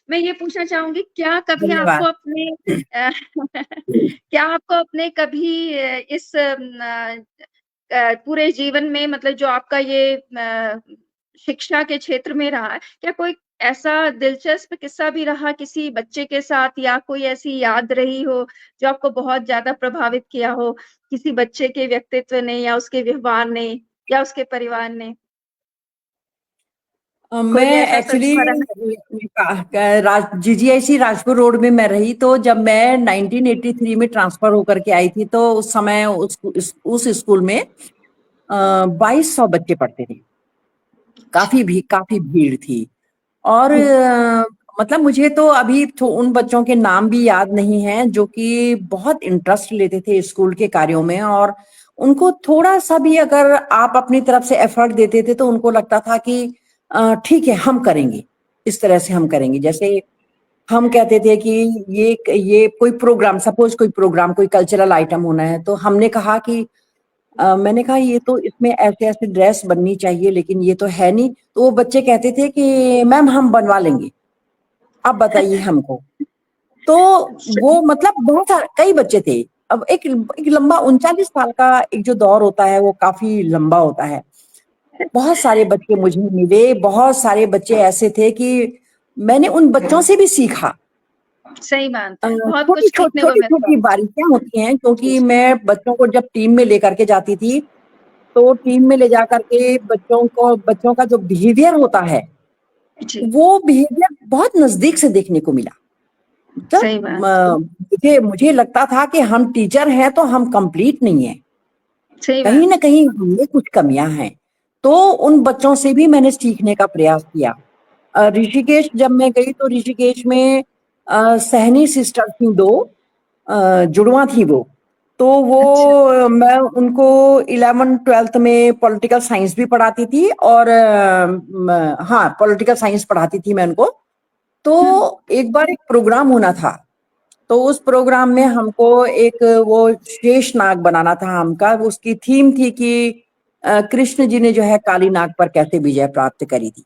मैं ये पूछना चाहूंगी, क्या कभी आपको धन्यवाद। अपने क्या आपको अपने कभी इस पूरे जीवन में, मतलब जो आपका ये शिक्षा के क्षेत्र में रहा है, क्या कोई ऐसा दिलचस्प किस्सा भी रहा किसी बच्चे के साथ, या कोई ऐसी याद रही हो जो आपको बहुत ज्यादा प्रभावित किया हो, किसी बच्चे के व्यक्तित्व ने या उसके व्यवहार ने या उसके परिवार ने? कोई मैं ऐसा एक्चुअली सदमा रहा? जीजीआईसी राजपुर रोड में मैं रही, तो जब मैं 1983 में ट्रांसफर होकर के आई थी, तो उस समय उस स्कूल में 2200 बच्चे पढ़ते थे। काफी भीड़ थी। और जी। मतलब मुझे तो अभी तो उन बच्चों के नाम भी याद नहीं है जो कि बहुत इंटरेस्ट लेते थे स्कूल के कार्यों में, और उनको थोड़ा सा भी अगर आप अपनी तरफ से एफर्ट देते थे तो उनको लगता था कि ठीक है, हम करेंगे, इस तरह से हम करेंगे। जैसे हम कहते थे कि ये कोई प्रोग्राम, सपोज कोई प्रोग्राम, कोई कल्चरल आइटम होना है, तो हमने कहा कि मैंने कहा ये तो इसमें ऐसे ऐसे ड्रेस बननी चाहिए, लेकिन ये तो है नहीं। तो वो बच्चे कहते थे कि मैम हम बनवा लेंगे, आप बताइए हमको। तो वो मतलब बहुत सारे कई बच्चे थे। अब एक लंबा 39 साल का एक जो दौर होता है वो काफी लंबा होता है। बहुत सारे बच्चे मुझे मिले, बहुत सारे बच्चे ऐसे थे कि मैंने उन बच्चों से भी सीखा। सही बात है, बहुत छोटी कुछ छोटी सीखने को छोटी मिलता छोटी है। बारीकियां होती हैं, क्योंकि मैं बच्चों को जब टीम में लेकर के जाती थी, तो टीम में ले जाकर के बच्चों का जो बिहेवियर होता है, जी। वो बिहेवियर बहुत नजदीक से देखने को मिला। जब सही बात। मुझे लगता था कि हम टीचर हैं तो हम कंप्लीट नहीं है, सही कहीं बात। ना कहीं हमें कुछ कमियां हैं। तो उन बच्चों से भी मैंने सीखने का प्रयास किया। ऋषिकेश जब मैं गई तो ऋषिकेश में सहनी सिस्टर थी, दो जुड़वा थी वो। तो वो अच्छा। मैं उनको 11th 12th में पॉलिटिकल साइंस भी पढ़ाती थी, और हाँ, पॉलिटिकल साइंस पढ़ाती थी मैं उनको। तो हम्म। एक बार एक प्रोग्राम होना था, तो उस प्रोग्राम में हमको एक वो शेष नाग बनाना था हमका। उसकी थीम थी कि कृष्ण जी ने जो है काली नाग पर कैसे विजय प्राप्त करी थी।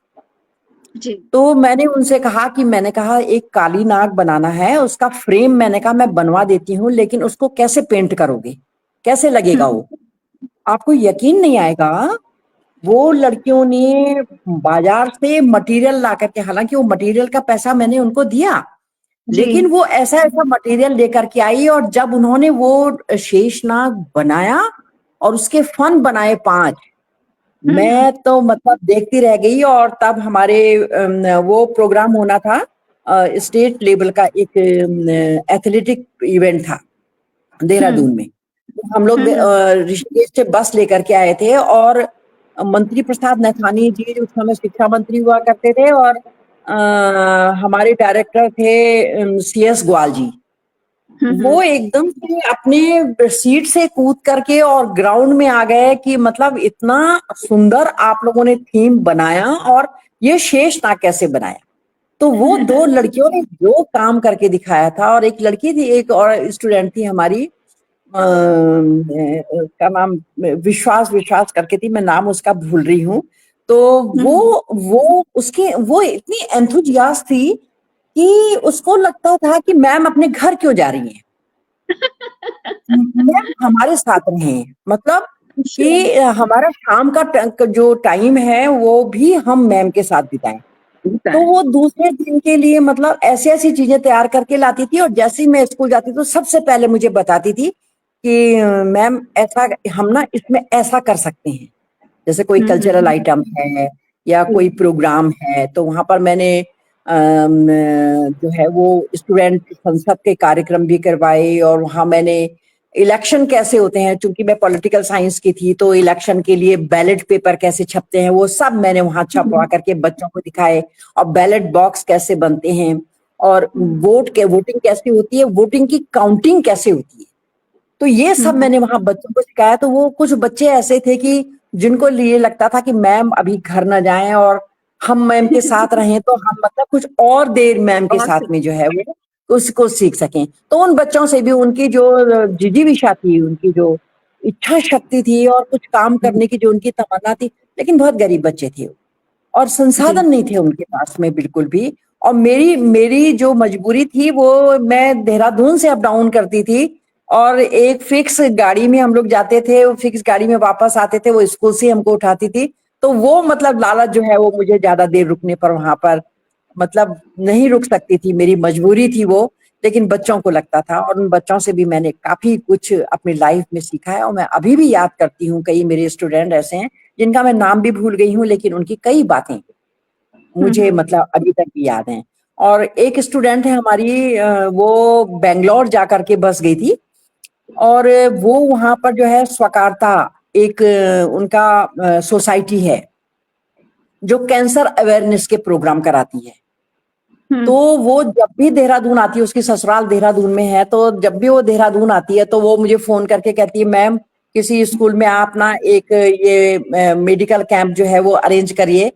जी। तो मैंने कहा एक काली नाग बनाना है, उसका फ्रेम मैंने कहा मैं बनवा देती हूँ, लेकिन उसको कैसे पेंट करोगे, कैसे लगेगा हम्म। वो, आपको यकीन नहीं आएगा। वो लड़कियों ने बाजार से मटेरियल ला करके, हालांकि वो मटेरियल का पैसा मैंने उनको दिया, जी। लेकिन वो ऐसा ऐसा मटेरियल लेकर के आई, और जब उन्होंने वो शेषनाग बनाया और उसके फन बनाए 5, हम्म। मैं तो मतलब देखती रह गई। और तब हमारे वो प्रोग्राम होना था, स्टेट लेवल का एक एथलेटिक इवेंट था हम्म। देहरादून में। तो हम लोग हम्म। ऋषिकेश से बस लेकर के आए थे, और मंत्री प्रसाद नैथानी जी उस समय शिक्षा मंत्री हुआ करते थे, और हमारे डायरेक्टर थे CS ग्वाल जी। हम्म। वो एकदम से अपने सीट से कूद करके और ग्राउंड में आ गए कि मतलब इतना सुंदर आप लोगों ने थीम बनाया, और ये शेष नाग कैसे बनाया। तो वो दो लड़कियों ने जो काम करके दिखाया था, और एक लड़की थी, एक और स्टूडेंट थी हमारी, का नाम विश्वास विश्वास करके थी, मैं नाम उसका भूल रही हूँ। तो वो हम्म। वो इतनी एंथुजियास्ट थी कि उसको लगता था कि मैम अपने घर क्यों जा रही हैं, मैम हमारे साथ रहें, मतलब अच्छा। कि हमारा शाम का जो टाइम है वो भी हम मैम के साथ बिताएं। होता तो है। वो दूसरे दिन के लिए मतलब ऐसी ऐसी चीजें तैयार करके लाती थी, और जैसे ही मैं स्कूल जाती थी तो सबसे पहले मुझे बताती थी कि मैम ऐसा हम ना इसमें ऐसा कर सकते हैं। जैसे कोई कल्चरल हम्म। आइटम है या कोई प्रोग्राम है, तो वहां पर मैंने जो है वो स्टूडेंट संसद के कार्यक्रम भी करवाए, और वहां मैंने इलेक्शन कैसे होते हैं, क्योंकि मैं पॉलिटिकल साइंस की थी, तो इलेक्शन के लिए बैलेट पेपर कैसे छपते हैं वो सब मैंने वहां छपवा करके बच्चों को दिखाए, और बैलेट बॉक्स कैसे बनते हैं, और वोटिंग कैसे होती है, वोटिंग की काउंटिंग कैसे होती है। तो ये सब हम्म। मैंने वहां बच्चों को सिखाया। तो वो कुछ बच्चे ऐसे थे कि जिनको लिए लगता था कि मैम अभी घर ना जाएं, और हम मैम के साथ रहें, तो हम मतलब कुछ और देर मैम के और साथ में जो है वो उसको सीख सकें। तो उन बच्चों से भी उनकी जो जिजीविषा थी, उनकी जो इच्छा शक्ति थी, और कुछ काम करने की जो उनकी तमन्ना थी, लेकिन बहुत गरीब बच्चे थे और जी। संसाधन नहीं थे उनके पास में बिल्कुल भी। और मेरी मेरी जो मजबूरी थी वो, मैं देहरादून से अप डाउन करती थी और एक फिक्स गाड़ी में हम लोग जाते थे, वो फिक्स गाड़ी में वापस आते थे, वो स्कूल से हमको उठाती थी। तो वो मतलब लालच जो है वो मुझे ज्यादा देर रुकने पर वहां पर मतलब नहीं रुक सकती थी, मेरी मजबूरी थी वो। लेकिन बच्चों को लगता था, और उन बच्चों से भी मैंने काफी कुछ अपनी लाइफ में सीखा है, और मैं अभी भी याद करती हूँ। कई मेरे स्टूडेंट ऐसे हैं जिनका मैं नाम भी भूल गई हूँ, लेकिन उनकी कई बातें मुझे हम्म। मतलब अभी तक भी याद हैं। और एक स्टूडेंट है हमारी, वो बेंगलोर जा करके बस गई थी, और वो वहां पर जो है स्वकारता एक उनका सोसाइटी है जो कैंसर अवेयरनेस के प्रोग्राम कराती है। तो हम्म। वो जब भी देहरादून आती है, उसकी ससुराल देहरादून में है, तो जब भी वो देहरादून आती है तो वो मुझे फोन करके कहती है, मैम किसी स्कूल में आप ना एक ये मेडिकल कैंप जो है वो अरेंज करिए,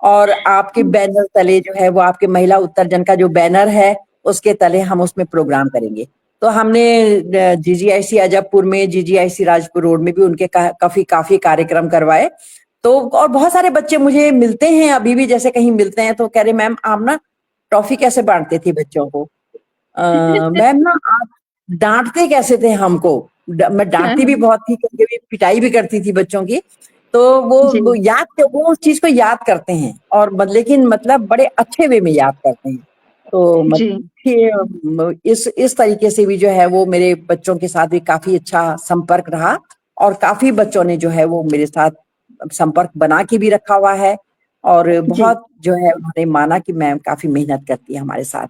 और आपके बैनर तले जो है वो आपके महिला उत्तरजन का जो बैनर है उसके तले हम उसमें प्रोग्राम करेंगे। तो हमने जीजीआईसी अजबपुर में, जीजीआईसी राजपुर रोड में भी उनके काफी काफी कार्यक्रम करवाए। तो और बहुत सारे बच्चे मुझे मिलते हैं अभी भी, जैसे कहीं मिलते हैं तो कह रहे मैम आप ना टॉफी कैसे बांटते थी बच्चों को? मैम ना आप डांटते कैसे थे हमको? मैं डांटती भी बहुत थी, कभी कभी पिटाई भी करती थी बच्चों की। तो जी। वो वो उस चीज को याद करते हैं, और लेकिन मतलब बड़े अच्छे वे में याद करते हैं। तो जी। इस तरीके से भी जो है वो मेरे बच्चों के साथ भी काफी अच्छा संपर्क रहा, और काफी बच्चों ने जो है वो मेरे साथ संपर्क बना के भी रखा हुआ है, और जी। बहुत जो है उन्होंने माना कि मैम काफी मेहनत करती है हमारे साथ।